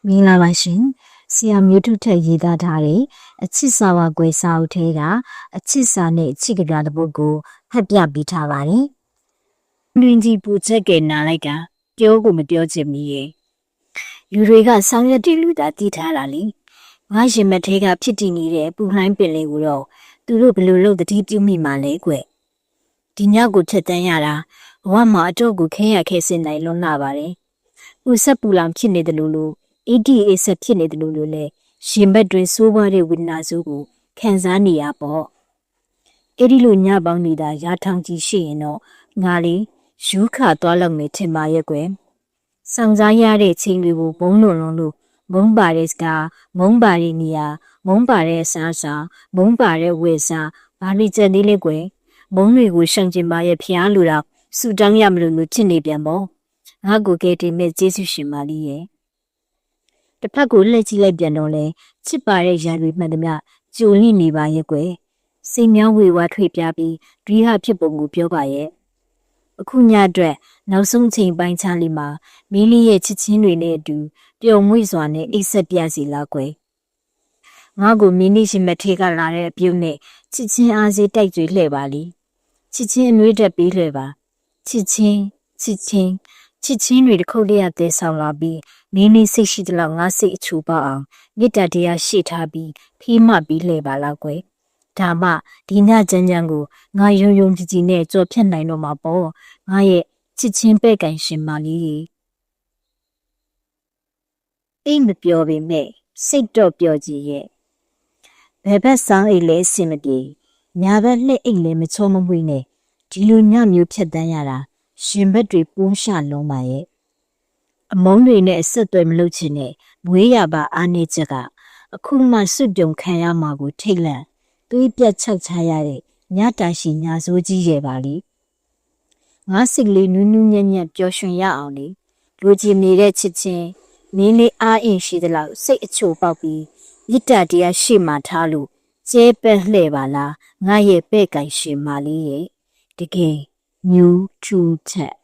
မင်္ဂလာပါရှင်ဆရာမျိုးထုထက်ရေးသားထားတဲ့အချစ်စာဝါကွယ်စာအုပ်ထဲကအချစ်စာနဲ့ချစ်ကပြတဲ့ပုဒ်ကိုဖတ်ပြပေးထားပါတယ်။တွင်ကြီးပူချက်ကဲနာလိုက်တာပြောကိုမပြောချင်မီရဲ့လူတွေကဆောင်းရက်တီလူသားတည်ထားတာလေငါရင်မထဲကဖြစ်တည်နေတဲ့ပူလှိုင်းပင်လေးကိုတော့သူတို့ဘယ်လိုလုပ်တတိပြုမိမှလဲကွဒီညကိုထက်တန်းရတာဘဝမှာအတော့ကိုခဲရခဲစင်နိုင်လွန်းလာပါတယ်။ပူဆက်ပူလောင်ဖြစ်နေတယ်လို့ADA ဆက်ဖြစ်နေတယ်လို့လည်းရင်ဘက်တွင်စိုးပွားတဲ့ဝိညာဉ်စုကိုခံစားနေရပေါ့အဲ့ဒီလိုညပေါင်းနေတာရာထောင်ကြီးရှိရင်တော့ငါလေးယူခသွားလောက်နေထင်ပါရဲ့ကွယ်ဆောင်စားရတဲ့ချိန်တွေကိုဘုံလုံးလုံးလို့မုံပါတဲ့စကားမုံပါတဲ့နေရာမုံပါတဲ့စားစာမုံပါတဲ့ဝေစားဘာလို့ကြံသေးလဲကွယ်မုံတွေကိုရှောင်ကျင်ပါရဲ့ဖျားလူတော့ဆူတောင်းရမလို့လို့ဖြစ်နေပြန်ပေါ့ငါကိုကဲတင်မဲ့ကျေးဇူးရှင်ပါလိရဲ့တစ်ဖက်ကိုလှည့်ကြည့်လိုက်ပြန်တော့လဲချစ်ပါတဲ့ရာတွေမှန်သမျှကြိုလိနေပါရဲ့ကွယ်စိတ်မြောင်းဝေဝါထွေပြပြီးဒွိဟဖြစ်ပုံကိုပြောပါရဲ့အခုညအတွက်နောက်ဆုံးချိန်ပိုင်းချလေးမှာမင်းလေးရဲ့ချစ်ချင်းတွေနဲ့အတူပျော်မွေ့စွာနဲ့အိပ်ဆက်ပြစီလားကွယ်ငါကိုမင်းလေးရှင်မထေကလာတဲ့အပြုတ်နဲ့ချစ်ချင်းအားစေးတိုက်ကြွေလှဲ့ပါလိချစ်ချင်းအနှွေးတက်ပေးလှဲ့ပါချစ်ချင်းတွေတစ်ခုတည်းရတဲ့ဆောင်လာပြီးနင်းလေးစိတ်ရှိသလောက်ငါစိတ်အချူပေါအောင်မေတ္တာတရားရှေ့ထားပြီးဖေးမှပြီးလှဲ့ပါလားကွယ်ဒါမှဒီညချမ်းကိုငါယုံကြည်နဲ့ကြော်ဖြတ်နိုင်တော့မှာပေါ့ငါရဲ့ချစ်ချင်းပဲ့ကန်ရှင်မလေးအိမ်မပြောပေမဲ့စိတ်တော့ပြောကြည့်ရဲ့ဘယ်ဘက်ဆောင်အိတ်လဲစင်မပြေညာဘက်လှဲ့အိတ်လဲမချောမမွေးနဲ့ဒီလိုညမျိုးဖြတ်တန်းရတာရှင်ဘက်တွေပိုးရှာလုံးပါရဲ့အမုန်းတွေနဲ့အဆက်အသွယ်မလုပ်ချင်နဲ့မွေးရပါအားနေချက်ကအခုမှစွတ်ပြုံခံရမှာကိုထိတ်လန့်သွေးပြတ်ချောက်ချရတဲ့ညတာရှိညာစိုးကြီးရဲ့ပါလိငါစိတ်လေးနူးနူးညံ့ညံ့ပျော်ရွှင်ရအောင်လေလူကြီးနေတဲ့ချစ်ချင်းမင်းလေးအားအင်ရှိသလောက်စိတ်အချိုပေါက်ပြီးမြစ်တာတရားရှေ့မှာထားလို့ကျဲပက်လှဲ့ပါလားငါရဲ့ပဲ့ကန်ရှင်မလေးရဲ့တကယ်ညူးထူးချက်